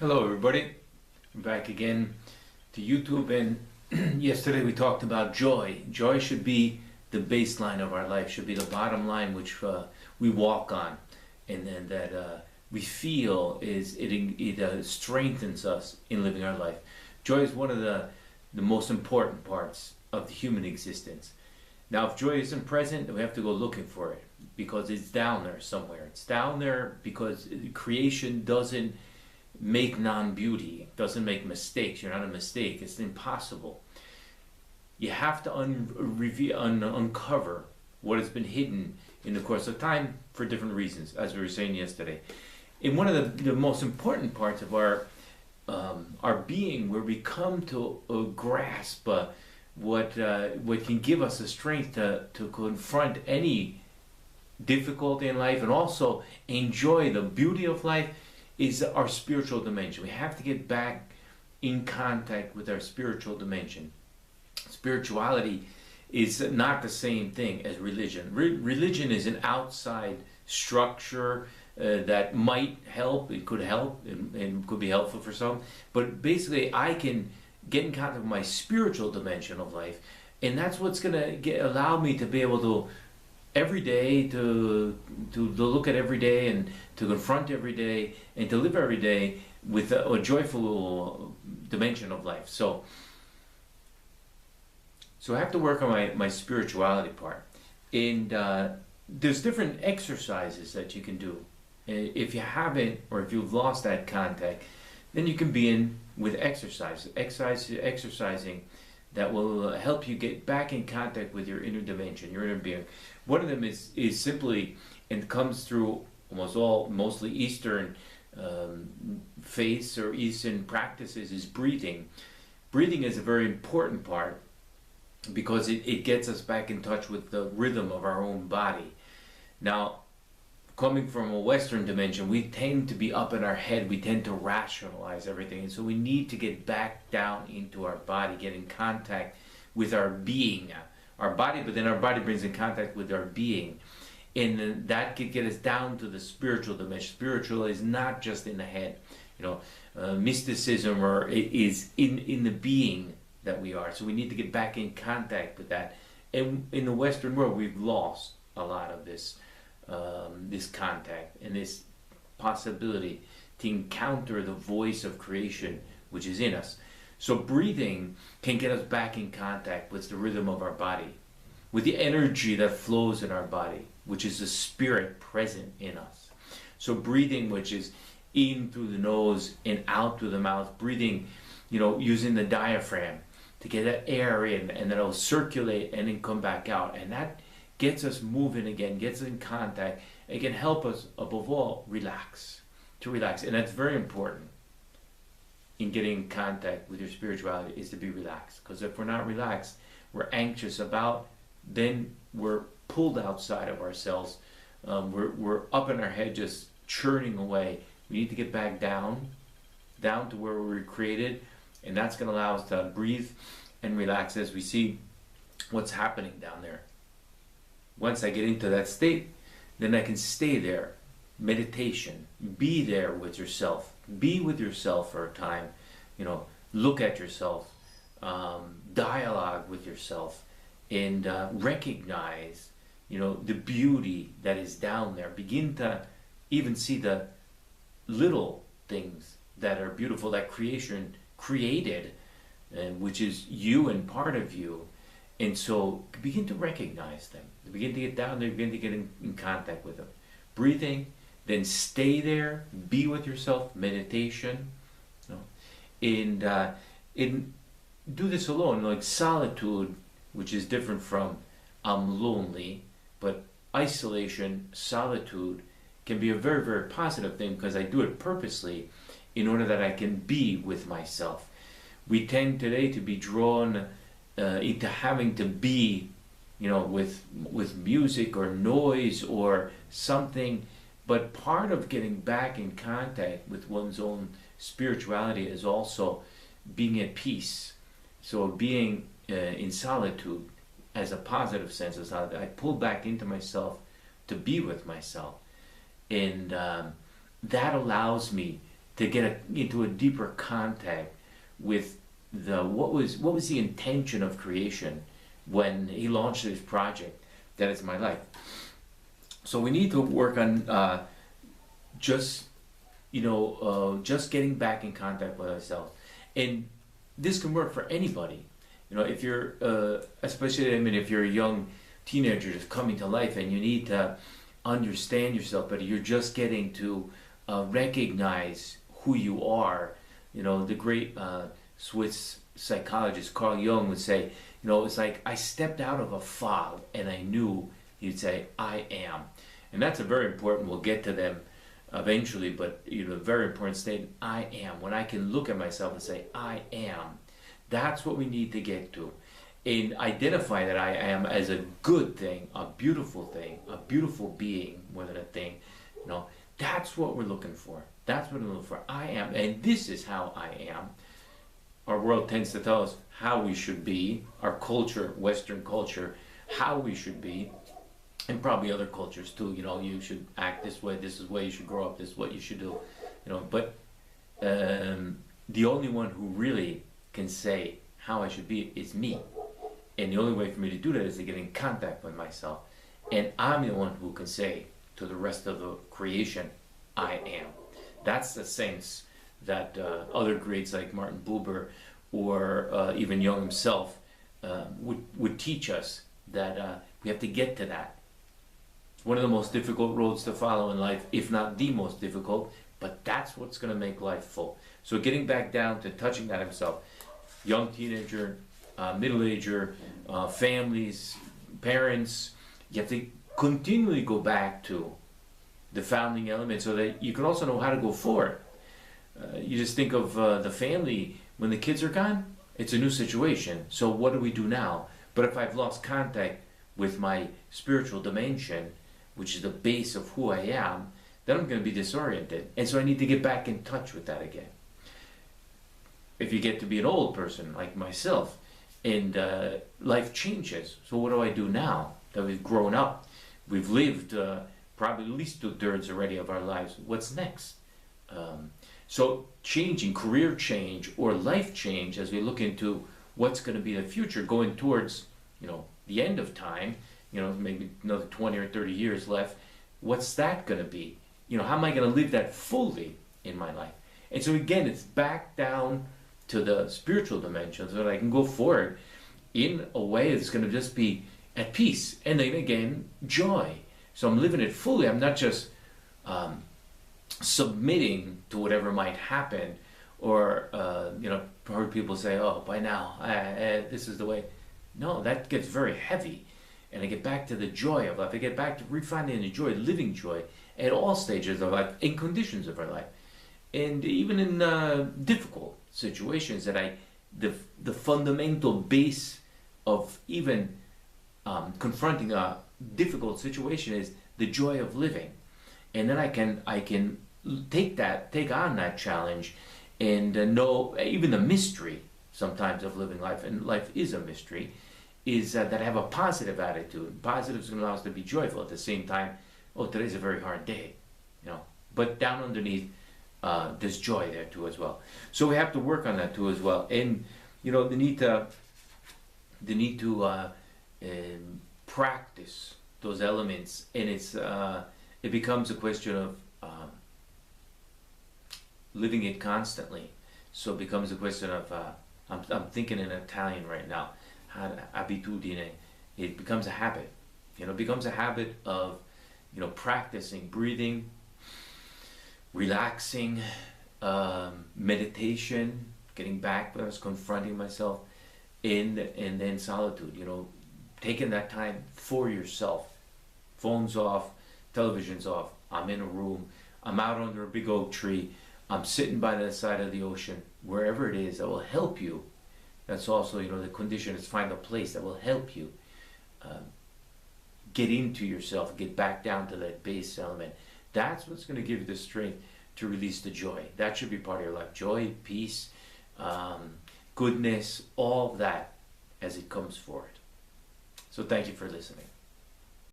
Hello everybody, I'm back again to YouTube, and yesterday we talked about joy. Joy should be the baseline of our life, should be the bottom line which we walk on, and then that we feel it strengthens us in living our life. Joy is one of the most important parts of the human existence. Now if joy isn't present, we have to go looking for it, because it's down there somewhere. It's down there because creation doesn't make non-beauty, doesn't make mistakes. You're not a mistake. It's impossible. You have to uncover what has been hidden in the course of time for different reasons, as we were saying yesterday. In one of the most important parts of our being, where we come to grasp what can give us the strength to confront any difficulty in life and also enjoy the beauty of life, is our spiritual dimension. We have to get back in contact with our spiritual dimension. Spirituality is not the same thing as religion. Religion is an outside structure that might help. It could help and could be helpful for some. But basically, I can get in contact with my spiritual dimension of life, and that's what's going to allow me to be able to every day to look at every day and to confront every day and to live every day with a joyful dimension of life. So I have to work on my spirituality part, and there's different exercises that you can do. If you haven't, or if you've lost that contact, then you can be in with exercising that will help you get back in contact with your inner dimension, your inner being. One of them is simply, and comes through mostly Eastern faiths or Eastern practices, is breathing. Breathing is a very important part because it gets us back in touch with the rhythm of our own body. Now, coming from a Western dimension, we tend to be up in our head. We tend to rationalize everything. And so we need to get back down into our body, get in contact with our being, our body, but then our body brings in contact with our being. And then that could get us down to the spiritual dimension. Spiritual is not just in the head. Mysticism is in the being that we are. So we need to get back in contact with that. And in the Western world, we've lost a lot of this contact and this possibility to encounter the voice of creation which is in us. So breathing can get us back in contact with the rhythm of our body, with the energy that flows in our body, which is the spirit present in us. So breathing, which is in through the nose and out through the mouth, breathing, using the diaphragm to get that air in, and then it'll circulate and then come back out, and that gets us moving again, gets us in contact. It can help us, above all, to relax. And that's very important in getting in contact with your spirituality, is to be relaxed. Because if we're not relaxed, we're anxious about, then we're pulled outside of ourselves. We're up in our head just churning away. We need to get back down to where we were created, and that's going to allow us to breathe and relax as we see what's happening down there. Once I get into that state, then I can stay there. Meditation. Be there with yourself. Be with yourself for a time. Look at yourself. Dialogue with yourself. And recognize, the beauty that is down there. Begin to even see the little things that are beautiful, that creation created, which is you and part of you. And so begin to recognize them. Begin to get down there, begin to get in contact with them. Breathing, then stay there, be with yourself, meditation. And do this alone, like solitude, which is different from I'm lonely, but isolation, solitude can be a very, very positive thing, because I do it purposely in order that I can be with myself. We tend today to be drawn into having to be, with music or noise or something. But part of getting back in contact with one's own spirituality is also being at peace. So being in solitude, as a positive sense of solitude, I pull back into myself to be with myself, and that allows me to get into a deeper contact with what was the intention of creation when he launched this project that is my life. So we need to work on just just getting back in contact with ourselves, and this can work for anybody. If you're especially, I mean, if you're a young teenager just coming to life and you need to understand yourself, but you're just getting to recognize who you are. The great Swiss psychologist Carl Jung would say, it's like I stepped out of a fog and I knew. He'd say, I am. And that's a very important, we'll get to them eventually, but a very important statement, I am. When I can look at myself and say, I am, that's what we need to get to. And identify that I am as a good thing, a beautiful being more than a thing. That's what we're looking for. That's what we're looking for. I am, and this is how I am. Our world tends to tell us how we should be, our culture, Western culture, how we should be. And probably other cultures too, you should act this way, this is the way you should grow up, this is what you should do, but the only one who really can say how I should be is me. And the only way for me to do that is to get in contact with myself. And I'm the one who can say to the rest of the creation, I am. That's the sense that other greats like Martin Buber or even Jung himself would teach us, that we have to get to that. One of the most difficult roads to follow in life, if not the most difficult, but that's what's going to make life full. So getting back down to touching that himself, young teenager, middle-ager, families, parents, you have to continually go back to the founding element so that you can also know how to go forward. You just think of the family, when the kids are gone, it's a new situation. So what do we do now? But if I've lost contact with my spiritual dimension, which is the base of who I am, then I'm going to be disoriented. And so I need to get back in touch with that again. If you get to be an old person like myself, and life changes, so what do I do now that we've grown up? We've lived probably at least 2/3 already of our lives. What's next? So changing, career change or life change as we look into what's going to be the future, going towards the end of time, maybe another 20 or 30 years left. What's that going to be? How am I going to live that fully in my life? And so again, it's back down to the spiritual dimension so that I can go forward in a way that's going to just be at peace. And then again, joy. So I'm living it fully. I'm not just submitting to whatever might happen, or heard people say, oh, by now, this is the way. No, that gets very heavy. And I get back to the joy of life. I get back to refinding the joy, living joy at all stages of life, in conditions of our life. And even in difficult situations, that the fundamental base of even confronting a difficult situation is the joy of living. And then I can take on that challenge and know even the mystery sometimes of living life, and life is a mystery, is that I have a positive attitude. Positive is going to allow us to be joyful at the same time. Oh, today's a very hard day, but down underneath there's joy there too as well. So we have to work on that too as well. And the need to practice those elements, and it becomes a question of living it constantly. So it becomes a question of I'm thinking in Italian right now. Abitudine. It becomes a habit. It becomes a habit of practicing breathing, relaxing, meditation, getting back when I was confronting myself, and then solitude. Taking that time for yourself. Phones off, television's off. I'm in a room. I'm out under a big oak tree. I'm sitting by the side of the ocean. Wherever it is that will help you. That's also, the condition is find a place that will help you get into yourself, get back down to that base element. That's what's going to give you the strength to release the joy. That should be part of your life. Joy, peace, goodness, all of that as it comes forward. So thank you for listening.